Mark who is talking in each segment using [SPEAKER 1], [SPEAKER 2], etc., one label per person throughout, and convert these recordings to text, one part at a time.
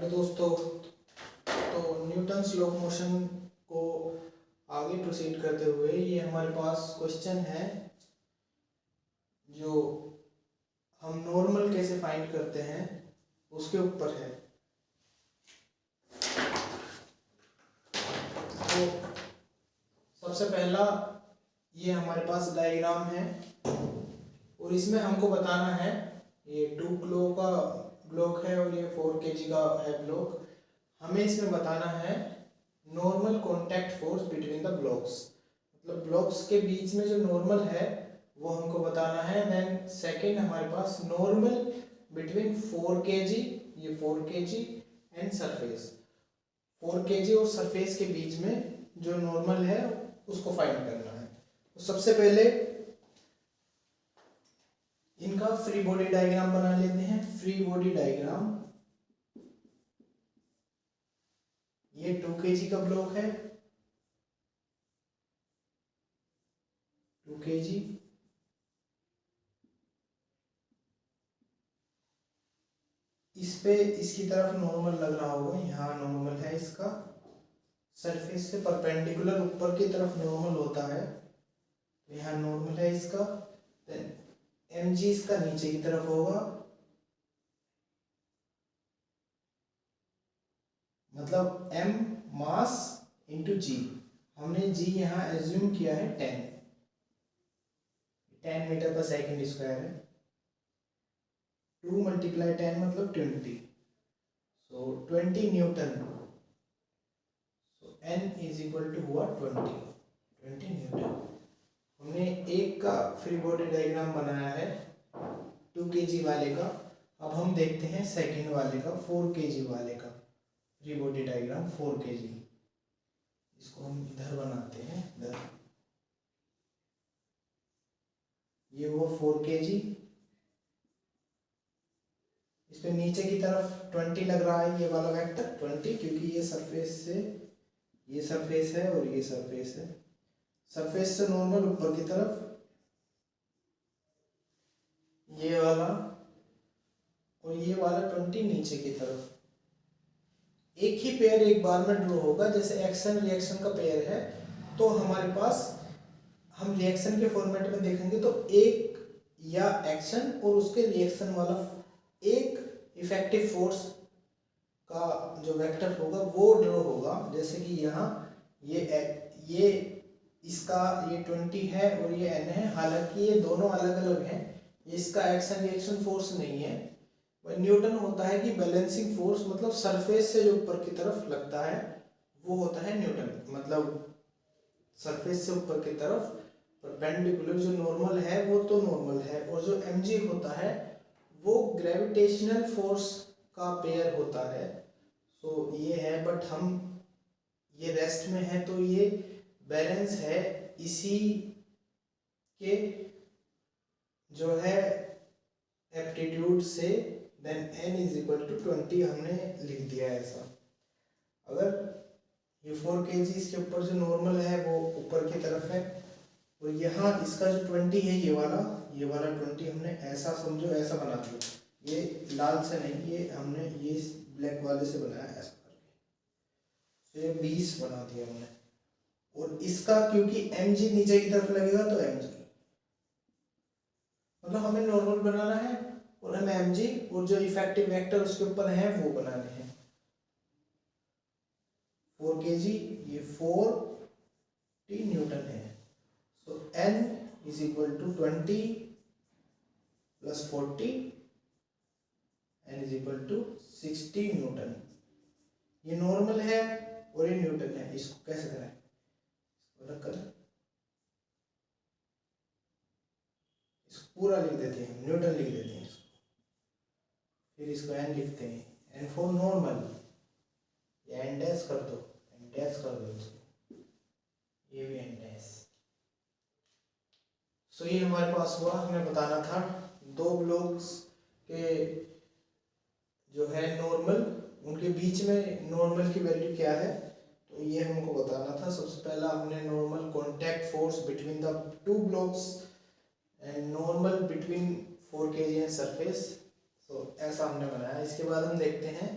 [SPEAKER 1] Hello दोस्तों, तो Newton's law of motion को आगे प्रोसीड करते हुए ये हमारे पास क्वेश्चन है जो हम नॉर्मल कैसे फाइंड करते हैं उसके ऊपर है। तो सबसे पहला ये हमारे पास डायग्राम है और इसमें हमको बताना है, ये 2 किलो का ब्लॉक है और ये 4 kg का है ब्लॉक। हमें इसमें बताना है normal contact force between the blocks, मतलब ब्लॉक्स के बीच में जो नॉर्मल है वो हमको बताना है। देन सेकंड हमारे पास नॉर्मल बिटवीन 4 kg, ये 4 kg एंड सरफेस। 4 kg और सरफेस के बीच में जो नॉर्मल है उसको फाइंड करना है। तो सबसे पहले इनका फ्री बॉडी डायग्राम बना लेते हैं। फ्री बॉडी डायग्राम, ये 2 kg का ब्लॉक है, 2 kg। इस पे इसकी तरफ नॉर्मल लग रहा होगा, यहाँ नॉर्मल है इसका, सरफेस से परपेंडिकुलर ऊपर की तरफ नॉर्मल होता है, यहाँ नॉर्मल है इसका। देन mg इसका नीचे की तरफ होगा, मतलब m मास इंटू g। हमने g यहाँ एज्यूम किया है 10 मीटर पर सेकंड स्क्वायर है। 2 × 10 मतलब 20, so 20 newton. So n is equal to हुआ 20 न्यूटन। हमने एक का फ्री बॉडी डायग्राम बनाया है 2 kg वाले का। अब हम देखते हैं सेकंड वाले का, 4 kg वाले का फ्री बॉडी डायग्राम 4 kg। इसको हम इधर बनाते हैं, इधर ये वो 4 kg। इस पे नीचे की तरफ 20 लग रहा है, ये वाला वेक्टर 20, क्योंकि ये सरफेस से, ये सरफेस है और ये सरफेस है। सरफेस से नॉर्मल ऊपर की तरफ ये वाला, और ये वाला 20 नीचे की तरफ। एक ही पेयर एक बार में ड्रॉ होगा, जैसे एक्शन रिएक्शन का पेयर है। तो हमारे पास, हम रिएक्शन के फॉर्मेट में देखेंगे तो एक या एक्शन और उसके रिएक्शन वाला एक इफेक्टिव फोर्स का जो वेक्टर होगा वो ड्रॉ होगा। जैसे कि यहाँ ये इसका ये 20 है और ये n है, हालांकि ये दोनों अलग अलग हैं। इसका एक्शन रिएक्शन फोर्स नहीं है, वह न्यूटन होता है कि बैलेंसिंग फोर्स, मतलब सरफेस से जो ऊपर की तरफ लगता है वो होता है न्यूटन। मतलब सरफेस से ऊपर की तरफ परपेंडिकुलर जो नॉर्मल है वो तो नॉर्मल है, और जो mg होता है वो ग्रेविटेशनल फोर्स का पेयर होता है। सो ये है, बट हम ये रेस्ट में है तो ये बैलेंस है इसी के जो है एप्टीट्यूड से। Then n is equal to 20 हमने लिख दिया है ऐसा। अगर ये 4 kg इसके ऊपर जो नॉर्मल है वो ऊपर की तरफ है, और यहाँ इसका जो 20 है, ये वाला 20 हमने ऐसा समझो, ऐसा बना दिया। ये लाल से नहीं, ये हमने ये ब्लैक वाले से बनाया ऐसा करके, तो ये 20 बना दिया हमने। और इसका क्योंकि mg नीचे की तरफ लगेगा तो mg, मतलब हमें नॉर्मल बनाना है और हमें mg और जो इफेक्टिव वेक्टर उसके ऊपर है वो बनाने हैं। 4 kg, ये 40 न्यूटन है। So n is equal to 20 plus 40, n is equal to 60 newton. ये नॉर्मल है और ये न्यूटन है। इसको कैसे करें, इसको रख कर इसको पूरा लिख देते हैं, न्यूटन लिख देते हैं इसको, फिर इसको n लिखते हैं, n फॉर नॉर्मल। ये n डैश कर दो, n डैश कर दो इसको, ये भी n डैश। सो ये हमारे पास हुआ। हमें बताना था दो ब्लॉक्स के जो है नॉर्मल, उनके बीच में नॉर्मल की वैल्यू क्या है, तो ये हमको बताना था। सबसे पहला हमने normal contact force between the 2 blocks and normal between 4 kg and surface, तो ऐसा हमने बनाया। इसके बाद हम देखते हैं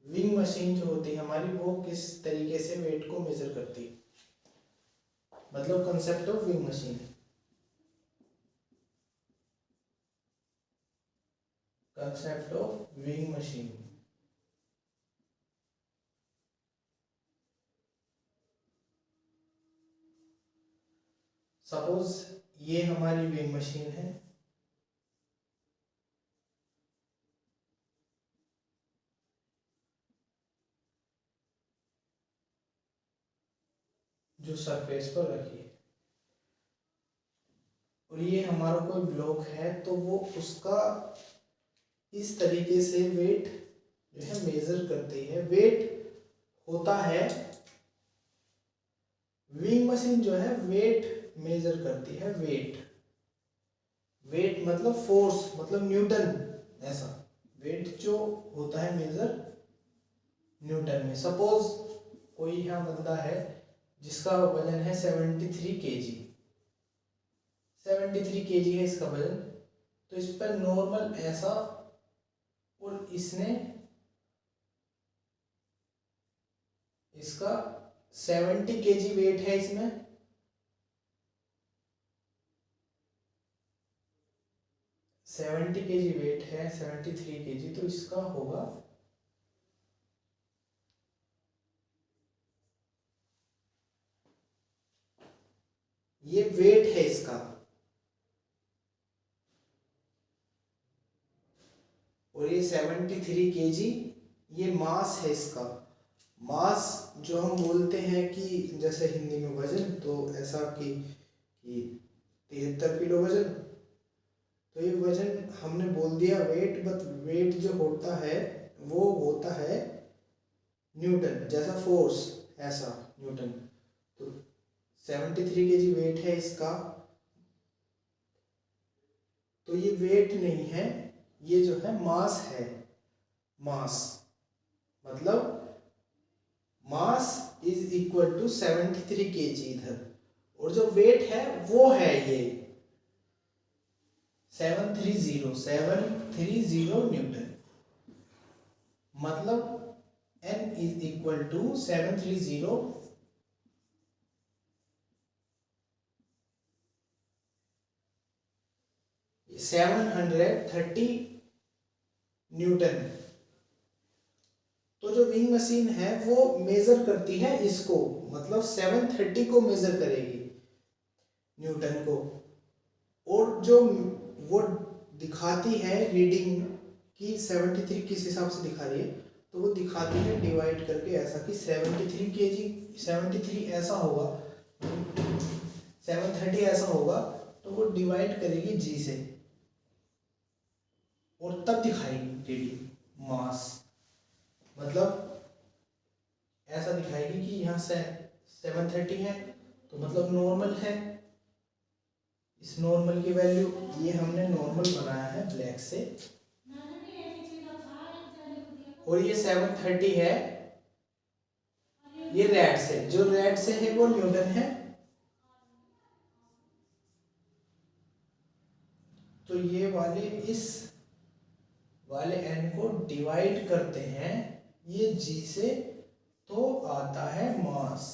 [SPEAKER 1] विंग मशीन जो होती है हमारी वो किस तरीके से वेट को मेजर करती है, मतलब concept of wing machine. Concept of wing machine. Suppose ये हमारी विंग मशीन है, जो सरफेस पर रखी है, और ये हमारा कोई ब्लॉक है, तो वो उसका इस तरीके से वेट जो है मेजर करती है। वेट होता है, विंग मशीन जो है वेट मेजर करती है। वेट, वेट मतलब फोर्स, मतलब न्यूटन, ऐसा वेट जो होता है मेजर न्यूटन में। सपोज कोई यहाँ बंदा है जिसका वजन है 73 kg, 73 kg है इसका वजन, तो इस पर नॉर्मल ऐसा, और इसने इसका 70 kg वेट है, इसमें 70 kg वेट है, 73 kg, तो इसका होगा ये वेट है इसका, और ये 73 kg ये मास है इसका। मास जो हम बोलते हैं कि जैसे हिंदी में वजन, तो ऐसा कि 73 किलो वजन, तो ये वजन हमने बोल दिया वेट, बट वेट जो होता है वो होता है न्यूटन, जैसा फोर्स ऐसा न्यूटन। तो 73 kg वेट है इसका, तो ये वेट नहीं है, ये जो है मास है। मास मतलब mass is equal to 73 kg इधर, और जो वेट है वो है ये 730 न्यूटन। मतलब n is equal to 730 newton. तो जो विंग मशीन है वो मेजर करती है इसको, मतलब 730 को मेजर करेगी, न्यूटन को, और जो वो दिखाती है रीडिंग कि 73 किस हिसाब से दिखा रही है, तो वो दिखाती है डिवाइड करके ऐसा कि 73 kg, 73 ऐसा होगा, 730 ऐसा होगा, तो वो डिवाइड करेगी जी से, और तब दिखाएगी रीडिंग मास। मतलब ऐसा दिखाएगी कि यहाँ से 730 है, तो मतलब नॉर्मल है, इस नॉर्मल की वैल्यू, ये हमने नॉर्मल बनाया है ब्लैक से, और ये 730 है ये रेड से, जो रेड से है वो न्यूटन है। तो ये वाले इस वाले n को डिवाइड करते हैं ये g से, तो आता है मास।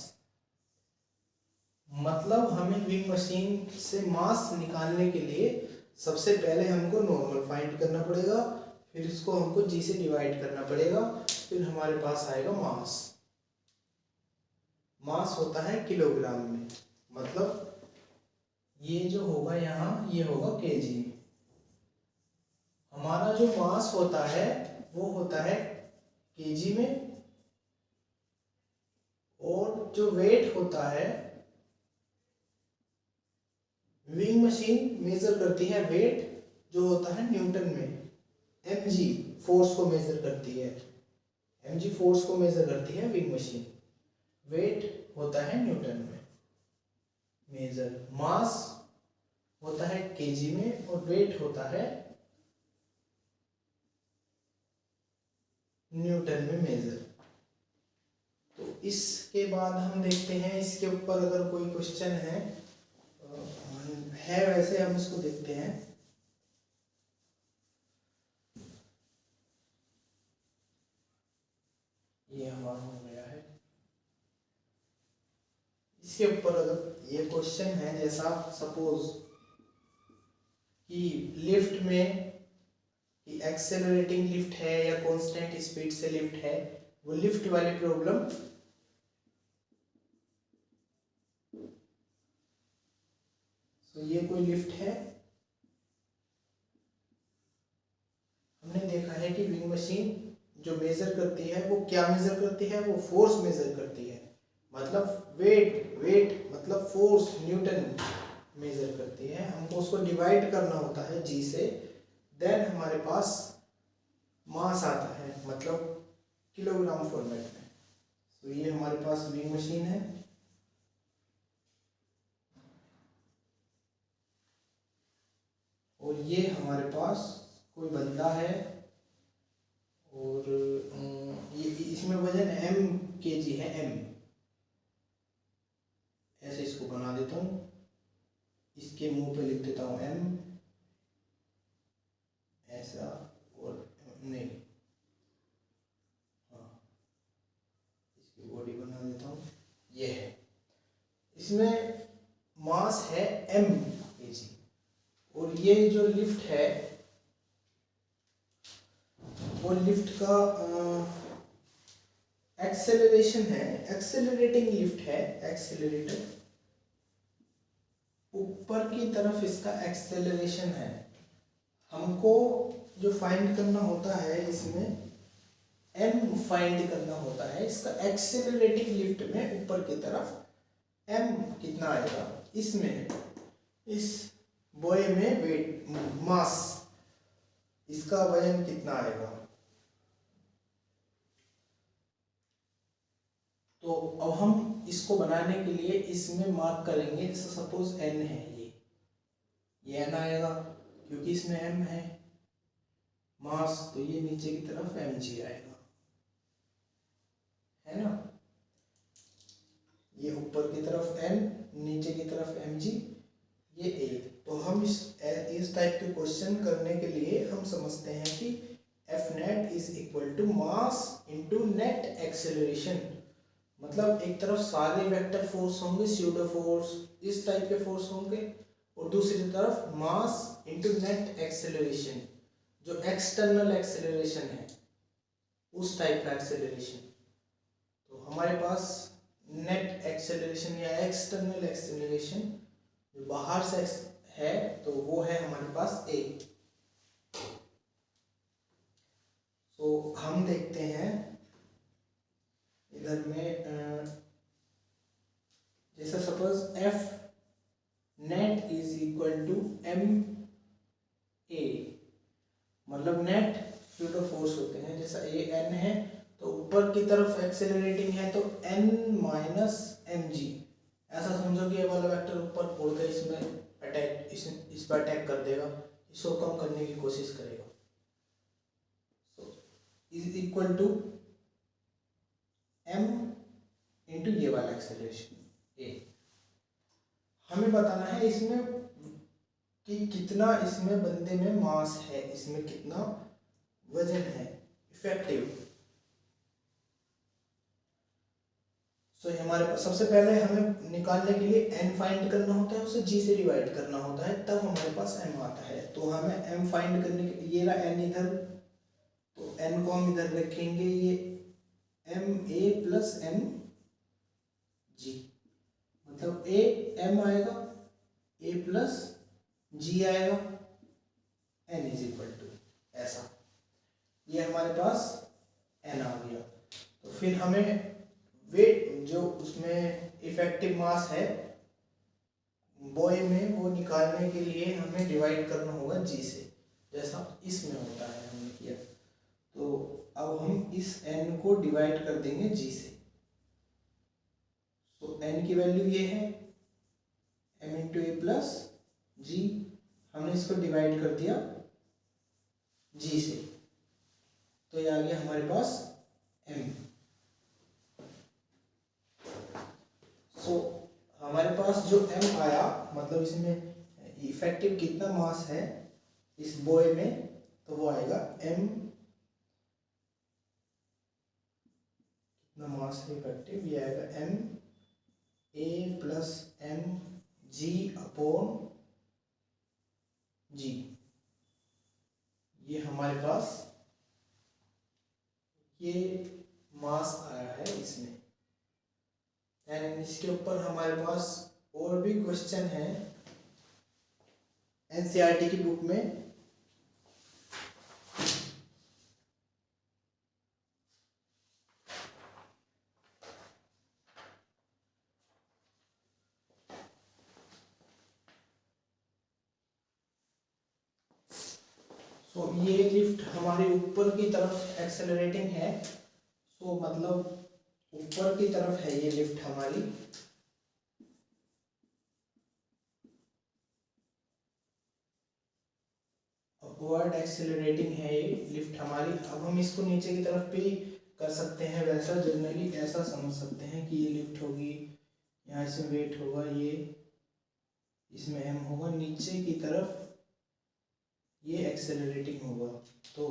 [SPEAKER 1] मतलब हमें विंग मशीन से मास निकालने के लिए सबसे पहले हमको नॉर्मल फाइंड करना पड़ेगा, फिर इसको हमको जी से डिवाइड करना पड़ेगा, फिर हमारे पास आएगा मास। मास होता है किलोग्राम में, मतलब ये जो होगा यहाँ ये होगा केजी में। हमारा जो मास होता है वो होता है केजी में, और जो वेट होता है, विंग मशीन मेजर करती है वेट जो होता है न्यूटन में। एमजी फोर्स को मेजर करती है, एमजी फोर्स को मेजर करती है विंग मशीन। वेट होता है न्यूटन में मेजर, मास होता है केजी में, और वेट होता है न्यूटन में मेजर। तो इसके बाद हम देखते हैं इसके ऊपर अगर कोई क्वेश्चन है वैसे हम इसको देखते हैं। ये हमारा हो गया है। इसके ऊपर अगर ये क्वेश्चन है, जैसा सपोज कि लिफ्ट में कि एक्सेलरेटिंग लिफ्ट है या कांस्टेंट स्पीड से लिफ्ट है, वो लिफ्ट वाली प्रॉब्लम तो ये कोई लिफ्ट है। हमने देखा है कि विंग मशीन जो मेजर करती है वो क्या मेजर करती है, वो फोर्स मेजर करती है, मतलब वेट मतलब फोर्स न्यूटन मेजर करती है। हमको उसको डिवाइड करना होता है जी से, देन हमारे पास मास आता है, मतलब किलोग्राम फॉर्मेट में। तो ये हमारे पास विंग मशीन है, और ये हमारे पास कोई बंदा है, और ये इसमें वजन m kg है, m ऐसे इसको बना देता हूँ, इसके मुंह पे लिख देता हूँ m ऐसा, और नहीं, हाँ इसकी बॉडी बना देता हूँ, ये है। इसमें मास है m kg, और ये जो लिफ्ट है वो लिफ्ट का एक्सेलरेशन है, एक्सेलरेटिंग लिफ्ट है, एक्सेलरेटर ऊपर की तरफ इसका एक्सेलरेशन है। हमको जो फाइंड करना होता है इसमें m फाइंड करना होता है, इसका एक्सेलरेटिंग लिफ्ट में ऊपर की तरफ m कितना आएगा, इसमें इस बॉय में वेट मास, इसका वजन कितना आएगा। तो अब हम इसको बनाने के लिए इसमें मार्क करेंगे, जैसे सपोज n है, ये n आएगा क्योंकि इसमें m है मास, तो ये नीचे की तरफ mg आएगा, है ना। ये ऊपर की तरफ n, नीचे की तरफ mg, ये a। तो हम इस टाइप के क्वेश्चन करने के लिए हम समझते हैं कि F net is equal to mass into net acceleration, मतलब एक तरफ सारे वेक्टर फोर्स होंगे, स्यूडो फोर्स इस टाइप के फोर्स होंगे, और दूसरी तरफ मास इंटू नेट एक्सेलरेशन, जो एक्सटर्नल एक्सेलरेशन है उस टाइप का एक्सेलरेशन। तो हमारे पास नेट एक्सेलरेशन या एक्सटर्नल एक्सेलरेशन जो बाहर से है, तो वो है हमारे पास a। तो हम देखते हैं इधर में, जैसे suppose F net is equal to m a, मतलब नेट फ्लूइड फोर्स होते हैं, जैसा a n है तो ऊपर की तरफ एक्सेलरेटिंग है तो n माइनस mg, ऐसा समझो कि ये वाला वेक्टर ऊपर उड़ के इसमें अटैक, इस पर अटैक कर देगा, इसको कम करने की कोशिश करेगा। So is equal to m into ये वाला एक्सेलरेशन a। हमें बताना है इसमें कि कितना इसमें बंदे में मास है, इसमें कितना वजन है इफेक्टिव। सो हमारे पास सबसे पहले हमें निकालने के लिए n फाइंड करना होता है, उसे g से डिवाइड करना होता है, तब हमारे पास m आता है। तो हमें m फाइंड करने के लिए, ये रहा n इधर, तो n को हम इधर रखेंगे, ये m a plus m g, मतलब a m आएगा, a प्लस g आएगा, n इज इक्वल टू ऐसा, ये हमारे पास n आ गया। तो फिर हमें वेट जो उसमें इफेक्टिव मास है बॉय में, वो निकालने के लिए हमें डिवाइड करना होगा g से, जैसा इसमें होता है, हमने किया। तो अब हम इस n को डिवाइड कर देंगे g से। तो n की वैल्यू ये है m इंटू ए प्लस जी, हमने इसको डिवाइड कर दिया g से, तो ये आ गया हमारे पास m। सो हमारे पास जो m आया, मतलब इसमें इफेक्टिव कितना मास है इस बॉय में, तो वो आएगा m अपना मास इफेक्टिव ये आएगा M A plus M G upon G. ये हमारे पास ये मास आया है इसमें। एंड इसके ऊपर हमारे पास और भी क्वेश्चन है एनसीईआरटी की बुक में। तो ये लिफ्ट हमारे ऊपर की तरफ एक्सेलरेटिंग है, तो मतलब ऊपर की तरफ है ये लिफ्ट हमारी। अपवर्ड एक्सेलरेटिंग है ये लिफ्ट हमारी। अब हम इसको नीचे की तरफ भी कर सकते हैं, वैसा जनरली ऐसा समझ सकते हैं कि ये लिफ्ट होगी, यहाँ इसमें वेट होगा, ये इसमें एम होगा, नीचे की तरफ ये एक्सेलरेटिंग होगा। तो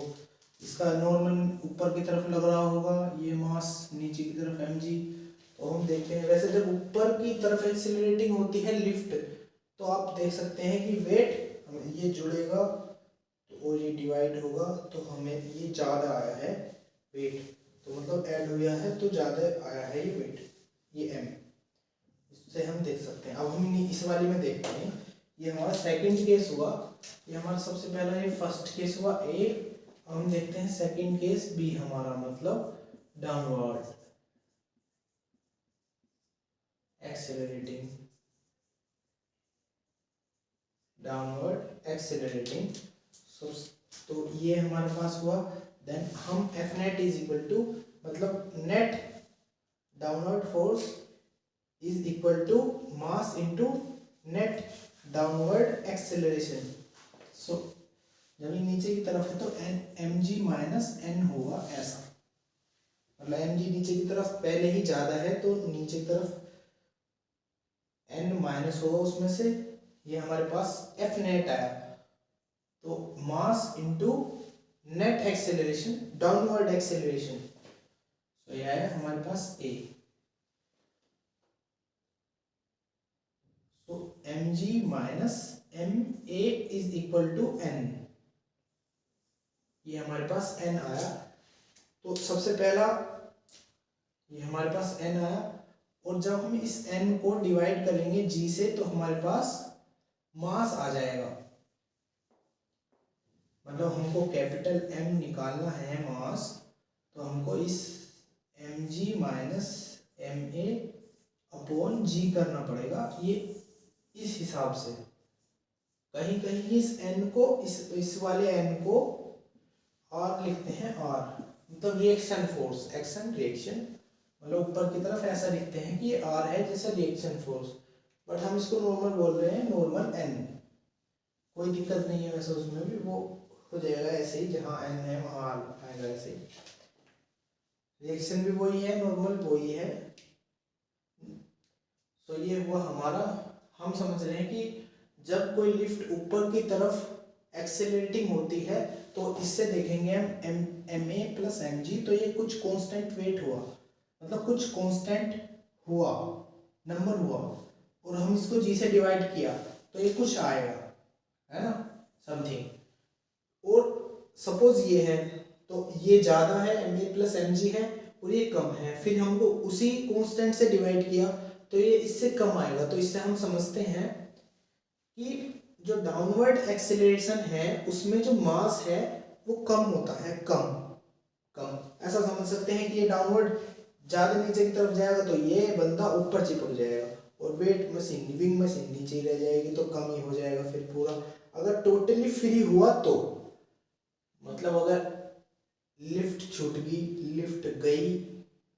[SPEAKER 1] इसका नॉर्मल ऊपर की तरफ लग रहा होगा, ये मास नीचे की तरफ एम जी। तो हम देखते हैं वैसे जब ऊपर की तरफ एक्सेलरेटिंग होती है लिफ्ट, तो आप देख सकते हैं कि वेट ये जुड़ेगा तो और ये डिवाइड होगा, तो हमें ये ज़्यादा आया है वेट, तो मतलब ऐड हो गया है तो ज़्यादा आया है ये वेट, ये एम। इससे हम देख सकते हैं। अब हम इस वाली में देखते हैं, ये हमारा सेकंड केस हुआ, ये हमारा सबसे पहला ये फर्स्ट केस हुआ ए। अब हम देखते हैं सेकंड केस बी हमारा, मतलब डाउनवर्ड एक्सेलरेटिंग, डाउनवर्ड एक्सेलरेटिंग। तो ये हमारे पास हुआ। देन हम F net is equal to, मतलब net downward force is equal to mass into net downward acceleration. So जब ये नीचे की तरफ है तो N M G minus N होगा ऐसा, मतलब एम जी नीचे की तरफ पहले ही ज़्यादा है तो नीचे की तरफ एन माइनस होगा उसमें से। ये हमारे पास एफ नेट आया, तो mass into net acceleration downward acceleration, तो ये आया हमारे पास ए। तो M G minus M A is equal to N, ये हमारे पास एन आया। तो सबसे पहला ये हमारे पास एन आया, और जब हम इस एन को डिवाइड करेंगे जी से तो हमारे पास मास आ जाएगा। मतलब हमको कैपिटल एम निकालना है मास, तो हमको इस M G minus M A upon G करना पड़ेगा, ये इस हिसाब से। कहीं कहीं इस एन को इस वाले एन को आर लिखते हैं, आर मतलब रिएक्शन फोर्स, एक्शन रिएक्शन, मतलब ऊपर की तरफ ऐसा लिखते हैं कि ये आर है जैसा रिएक्शन फोर्स, बट हम इसको नॉर्मल बोल रहे हैं, नॉर्मल एन। कोई दिक्कत नहीं है वैसे उसमें भी, वो हो जाएगा ऐसे ही, जहाँ एन है वहाँ आर आएगा ऐसे ही। रिएक्शन भी वही है, नॉर्मल वही है। तो ये हुआ हमारा, हम समझ रहे हैं कि जब कोई लिफ्ट ऊपर की तरफ एक्सेलरेटिंग होती है तो इससे देखेंगे हम M A plus M G, तो ये कुछ कांस्टेंट वेट हुआ, मतलब कुछ कांस्टेंट हुआ, नंबर हुआ, और हम इसको जी से डिवाइड किया तो ये कुछ आएगा, है ना, समथिंग। और सपोज ये है तो ये ज़्यादा है, M A plus M G है, और ये कम है, फिर हमको उसी कांस्टेंट से डिवाइड किया तो ये इससे कम आएगा। तो इससे हम समझते हैं कि जो डाउनवर्ड एक्सेलरेशन है उसमें जो मास है वो कम होता है, कम कम, ऐसा समझ सकते हैं कि ये डाउनवर्ड ज़्यादा नीचे की तरफ जाएगा तो ये बंदा ऊपर चिपक जाएगा, और वेट मशीन विंग मशीन नीचे रह जाएगी तो कम ही हो जाएगा फिर पूरा। अगर टोटली फ्री हुआ तो मतलब अगर लिफ्ट छूट गई, लिफ्ट गई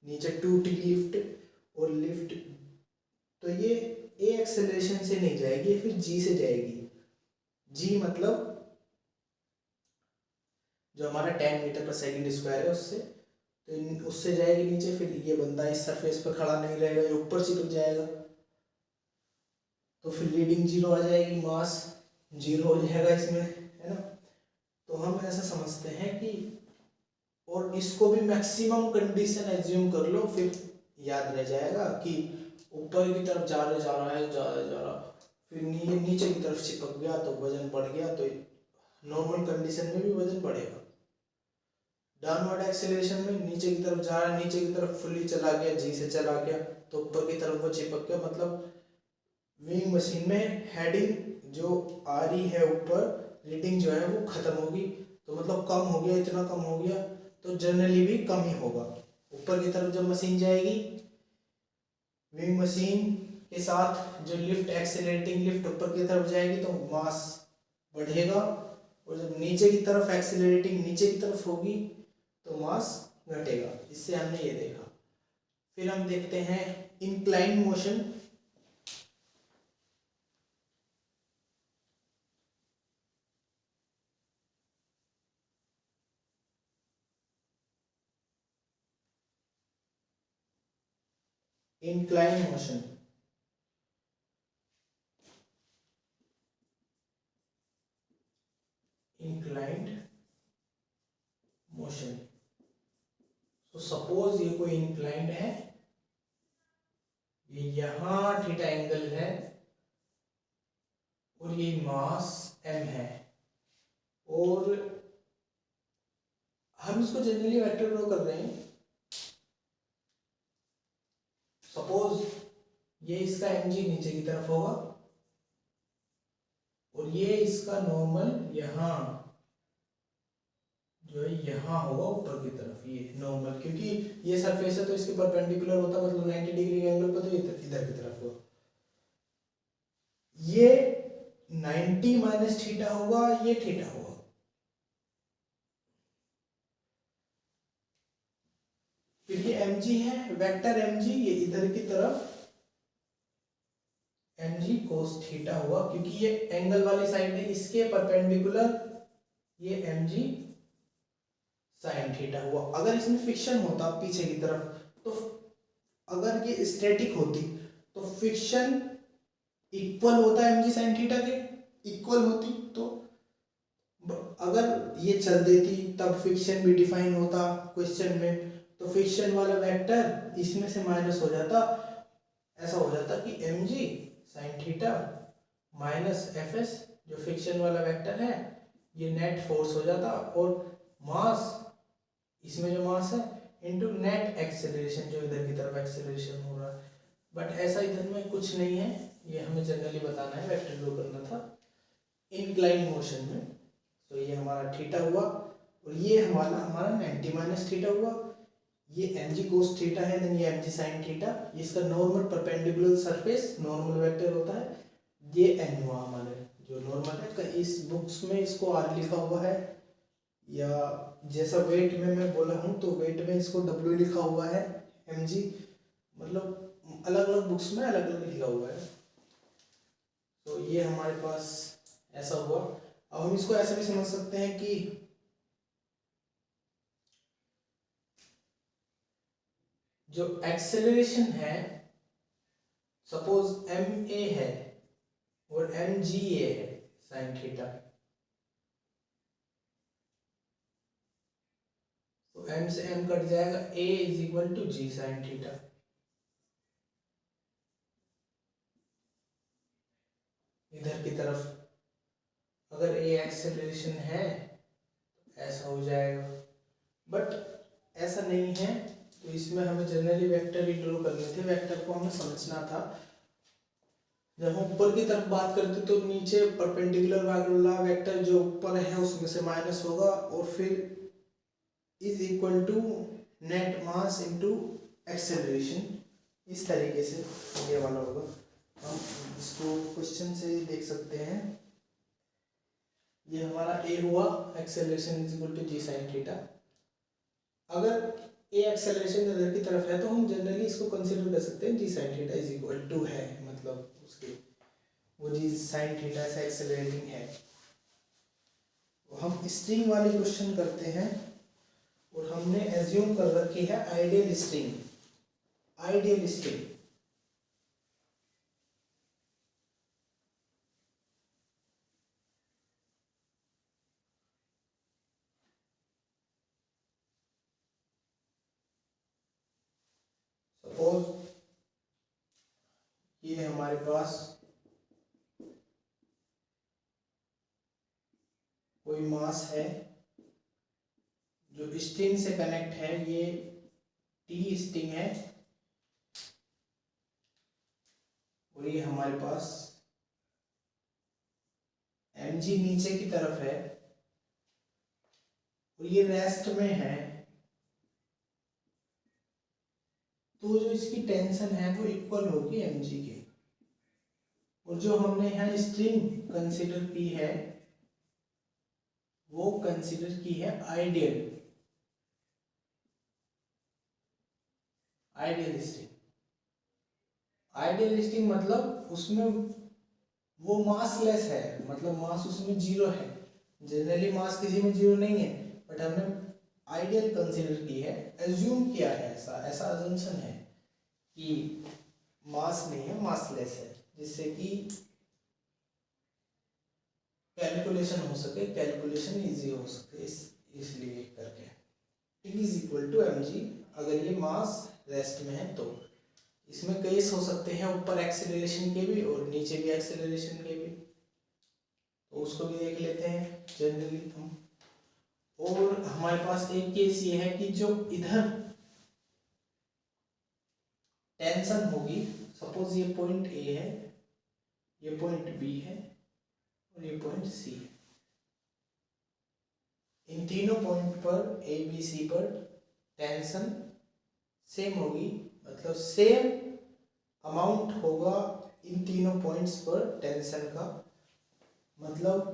[SPEAKER 1] नीचे, टूट गई लिफ्ट, और लिफ्ट, तो ये ए एक्सेलरेशन से नहीं जाएगी, फिर जी से जाएगी। जी मतलब जो हमारा 10 मीटर पर सेकंड स्क्वायर है उससे, तो उससे जाएगी नीचे, फिर ये बंदा इस सरफेस पर खड़ा नहीं रहेगा, ये ऊपर चिपक जाएगा, तो फिर रीडिंग जीरो आ जाएगी, मास जीरो हो जाएगा इसमें, है ना। तो हम ऐसा समझते हैं कि और इसको भी मैक्सिमम कंडीशन एज्यूम कर लो, फिर याद रह जाएगा कि ऊपर की तरफ जा रहा है, जा रहा, फिर नीचे की तरफ चिपक गया तो वजन बढ़ गया, तो नॉर्मल कंडीशन में भी वजन बढ़ेगा। डाउनवर्ड एक्सेलरेशन में नीचे की तरफ जा रहा है, नीचे की तरफ फुल्ली चला गया, जी से चला गया तो ऊपर की तरफ वो चिपक गया, मतलब विंग मशीन में हेडिंग जो आ रही है ऊपर, रीडिंग जो है वो खत्म होगी, तो मतलब कम हो गया, इतना कम हो गया, तो जनरली भी कम ही होगा। ऊपर की तरफ जब मशीन जाएगी, विंग मशीन के साथ जो लिफ्ट, एक्सेलरेटिंग लिफ्ट ऊपर की तरफ जाएगी तो मास बढ़ेगा, और जब नीचे की तरफ एक्सेलरेटिंग नीचे की तरफ होगी तो मास घटेगा। इससे हमने ये देखा। फिर हम देखते हैं incline motion. Incline motion, inclined motion. तो सपोज ये कोई इंक्लाइंड है, ये यहां थीटा एंगल है और ये मास m है, और हम इसको जनरली वेक्टर ड्रॉ कर रहे हैं। सपोज ये इसका mg नीचे की तरफ होगा और ये इसका नॉर्मल यहाँ जो है यहाँ होगा ऊपर की तरफ, ये नॉर्मल, क्योंकि ये सरफेस है तो इसके परपेंडिकुलर होता है, मतलब 90 डिग्री के एंगल पर, तो इधर की तरफ होगा। ये 90 माइनस थीटा होगा, ये थीटा होगा। फिर ये mg है, वेक्टर mg, ये इधर की तरफ mg cos थीटा हुआ, क्योंकि ये एंगल वाली साइड है, इसके परपेंडिकुलर ये mg sin थीटा हुआ। अगर इसमें फिक्शन होता पीछे की तरफ, तो अगर ये स्टैटिक होती तो फिक्शन इक्वल होता mg sin थीटा के, इक्वल होती, तो अगर ये चल देती तब फिक्शन भी डिफाइन होता क्वेश्चन में, तो फिक्शन वाला वेक्टर इसमें से माइनस हो जाता, ऐसा हो जाता कि mg sin theta minus fs, जो फिक्शन वाला वेक्टर है, ये नेट फोर्स हो जाता, और मास, इसमें जो मास है, इनटू नेट एक्सेलरेशन, जो इधर की तरफ एक्सेलरेशन हो रहा है। बट ऐसा इधर में कुछ नहीं है, ये हमें जनरली बताना है, वेक्टर ड्रॉ करना था इंक्लाइन मोशन में। तो ये हमारा थीटा हुआ, और ये हमारा 90 माइनस थीटा हुआ, ये mg cos थीटा है, देन ये mg sin थीटा, ये इसका normal perpendicular surface normal vector होता है, ये n हुआ हमारे जो नॉर्मल है। इस बुक्स में इसको r लिखा हुआ है, या जैसा वेट में मैं बोला हूँ तो वेट में इसको w लिखा हुआ है, mg, मतलब अलग अलग बुक्स में अलग अलग लिखा हुआ है। तो ये हमारे पास ऐसा हुआ। अब हम इसको ऐसे भी समझ सकते हैं कि जो एक्सेलरेशन है, सपोज ma है और mga है sin थीटा, तो m से m कट जाएगा, a is equal to g sin theta. इधर की तरफ अगर a एक्सेलरेशन है तो ऐसा हो जाएगा, बट ऐसा नहीं है, तो इसमें हमें जनरली वेक्टर ही ड्रॉ करने थे, वेक्टर को हमें समझना था। जब हम ऊपर की तरफ बात करते तो नीचे परपेंडिकुलर वाला वेक्टर जो ऊपर है उसमें से माइनस होगा, और फिर is equal to net mass into acceleration, इस तरीके से ये वाला होगा। हम इसको क्वेश्चन से ही देख सकते हैं। ये हमारा a हुआ, acceleration is equal to G sine theta. अगर a एक्सेलरेशन इधर की तरफ है तो हम जनरली इसको कंसीडर कर सकते हैं G sine theta is equal to है, मतलब उसके वो जी साइन थीटा से एक्सेलरेटिंग है। तो हम स्ट्रिंग वाली क्वेश्चन करते हैं, और हमने एज्यूम कर रखी है आइडियल स्ट्रिंग। आइडियल स्ट्रिंग ये हमारे पास कोई मास है जो स्ट्रिंग से कनेक्ट है, ये टी स्ट्रिंग है, और ये हमारे पास mg नीचे की तरफ है और ये रेस्ट में है, तो जो इसकी टेंशन है वो इक्वल होगी mg के। और जो हमने यहाँ स्ट्रिंग कंसीडर की है वो कंसीडर की है आइडियल स्ट्रिंग। आइडियल स्ट्रिंग मतलब उसमें वो मासलेस है, मतलब मास उसमें जीरो है। जनरली मास किसी में जीरो नहीं है, बट हमने आइडियल कंसीडर की है, एज्यूम किया है, ऐसा अजम्पशन है कि मास नहीं है, मासलेस है, जिससे कि कैलकुलेशन हो सके, कैलकुलेशन इजी हो सके, इसलिए करके T is equal to M G. अगर ये मास रेस्ट में है तो इसमें केस हो सकते हैं ऊपर एक्सेलरेशन के भी और नीचे भी एक्सेलरेशन के भी, तो उसको भी देख लेते हैं जनरली हम। और हमारे पास एक केस ये है कि जो इधर टेंशन होगी, सपोज ये पॉइंट ए है, ये पॉइंट बी है और ये पॉइंट सी है, इन तीनों पॉइंट पर ए बी सी पर टेंशन सेम होगी, मतलब सेम अमाउंट होगा इन तीनों पॉइंट्स पर टेंशन का, मतलब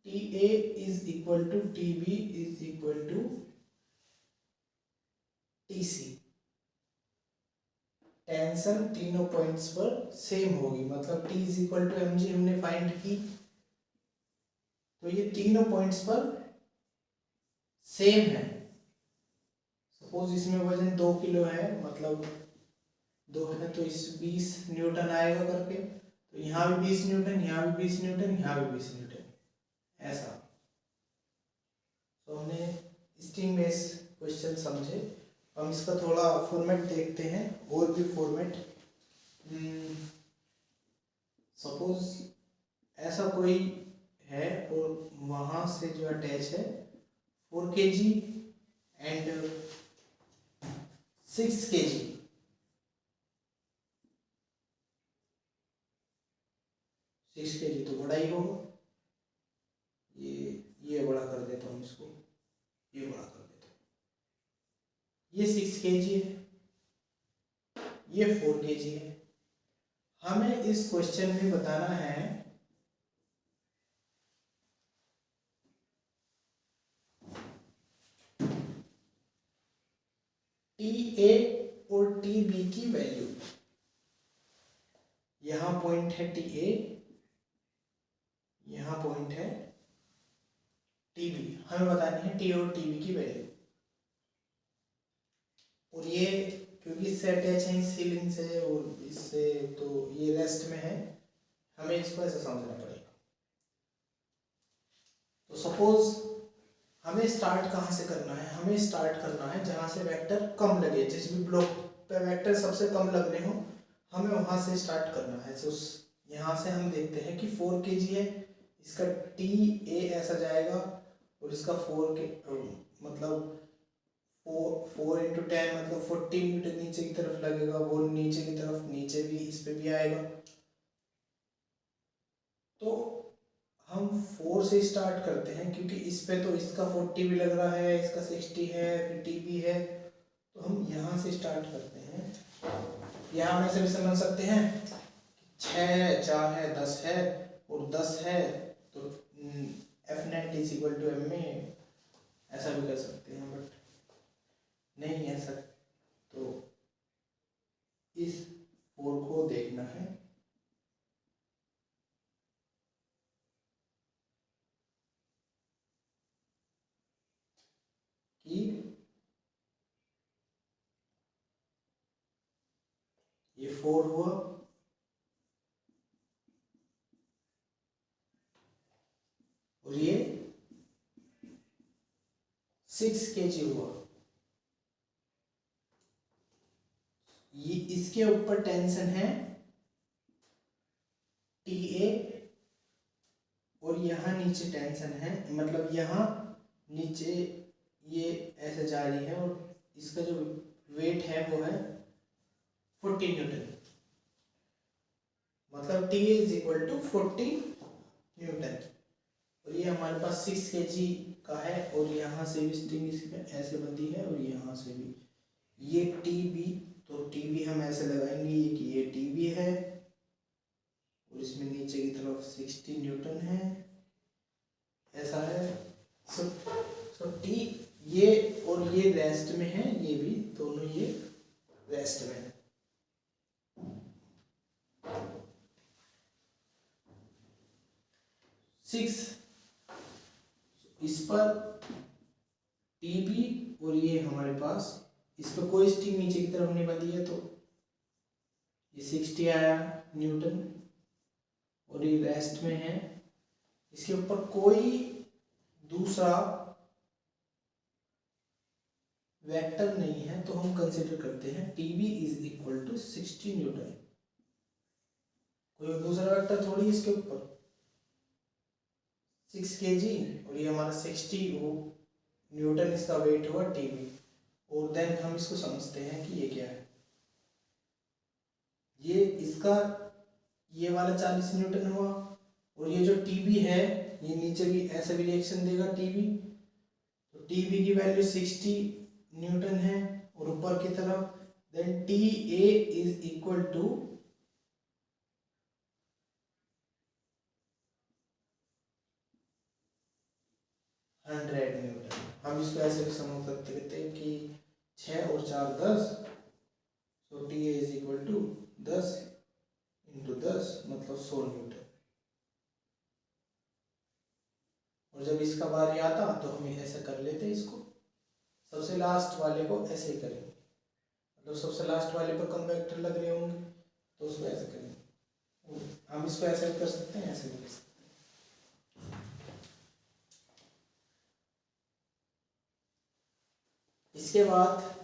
[SPEAKER 1] T A is equal to T B is equal to T C. Tension तीनों पॉइंट्स पर सेम होगी, मतलब T is equal to M G हमने फाइंड की, तो ये तीनों पॉइंट्स पर सेम है। सपोज इसमें वजन 2 किलो है, मतलब 2 है तो इस 20 न्यूटन आएगा करके, तो यहाँ भी 20 न्यूटन, यहाँ भी 20 न्यूटन, यहाँ भी 20 न्यूटन, ऐसा। तो हमने स्ट्रिंग बेस क्वेश्चन समझे, हम इसका थोड़ा फॉर्मेट देखते हैं, और भी फॉर्मेट। सपोज ऐसा कोई है और वहाँ से जो अटैच है 4 kg एंड 6 kg, तो बड़ा ही होगा, ये बड़ा कर देता हूँ इसको, ये बड़ा कर देता हूँ, ये 6 kg है, ये 4 kg है। हमें इस क्वेश्चन में बताना है टी ए और टी बी की वैल्यू। यहां पॉइंट है टी ए, यहां पॉइंट है टी बी, हमें बतानी है टी और टी बी की वैल्यू। और ये क्योंकि इससे अटैच है इस सीलिंग से और इससे, तो ये रेस्ट में है, हमें इसको ऐसे समझना पड़ेगा। तो सपोज हमें स्टार्ट कहाँ से करना है, हमें स्टार्ट करना है जहाँ से वेक्टर कम लगे, जिस भी ब्लॉक पे वेक्टर सबसे कम लग रहे हो, हमें वहाँ से स्टार्ट करना है। तो यहाँ से हम देखते हैं कि 4 kg है, इसका टी ए ऐसा जाएगा और इसका 4 के मतलब 4 इंटू 10 मतलब 40 न्यूटन नीचे की तरफ लगेगा, वो नीचे की तरफ, नीचे भी इस पे भी आएगा। तो हम 4 से स्टार्ट करते हैं, क्योंकि इस पे तो इसका 40 भी लग रहा है, इसका 60 है, फिर टी भी है, तो हम यहाँ से स्टार्ट करते हैं। यहाँ में से भी समझ सकते हैं 6 है, 4 है, 10 है और 10 है, तो F net is equal to M में, ऐसा भी कर सकते हैं, बट नहीं ऐसा, तो इस 4 को देखना है कि ये 4 हुआ और ये 6 kg हुआ, ये इसके ऊपर टेंशन है टी ए और यहाँ नीचे टेंशन है, मतलब यहाँ नीचे ये ऐसे जा रही है और इसका जो वेट है वो है 40 न्यूटन, मतलब T is equal to 40 newton. और ये हमारे पास 6 kg का है और यहाँ से भी स्ट्रिंग इसमें ऐसे बंधी है और यहाँ से भी ये टी बी, तो टी बी हम ऐसे लगाएंगे कि ये टी बी है और इसमें नीचे की तरफ 60 न्यूटन है, ऐसा है। सो टी ये और ये रेस्ट में है, ये भी दोनों ये रेस्ट में है। सिक्स, इस पर टी बी और ये हमारे पास इस पर कोई स्ट्रिंग नीचे की तरफ नहीं बंधी है, तो ये 60 आया न्यूटन और ये रेस्ट में है। इसके ऊपर कोई दूसरा वेक्टर नहीं है, तो हम कंसीडर करते हैं T B is equal to 60 newton. कोई दूसरा वेक्टर थोड़ी इसके ऊपर, 6 kg और ये हमारा 60 न्यूटन इसका वेट हुआ टी बी। और देन हम इसको समझते हैं कि ये क्या है। ये इसका ये वाला 40 न्यूटन हुआ और ये जो टी बी है ये नीचे भी ऐसा भी रिएक्शन देगा टी बी, तो टी बी की वैल्यू 60 न्यूटन है और ऊपर की तरफ then T A is equal to 100 newton. हम इसको ऐसे भी समझ सकते हैं कि 6 और 4 10, तो T A is equal to 10 into 10 मतलब 100 न्यूटन। और जब इसका बारी आता तो हम ऐसे कर लेते हैं, इसको सबसे लास्ट वाले को ऐसे ही करेंगे, मतलब सबसे लास्ट वाले पर कम वेक्टर लग रहे होंगे तो उसको ऐसे करेंगे। हम इसको ऐसे भी कर सकते हैं, ऐसे भी कर सकते हैं। इसके बाद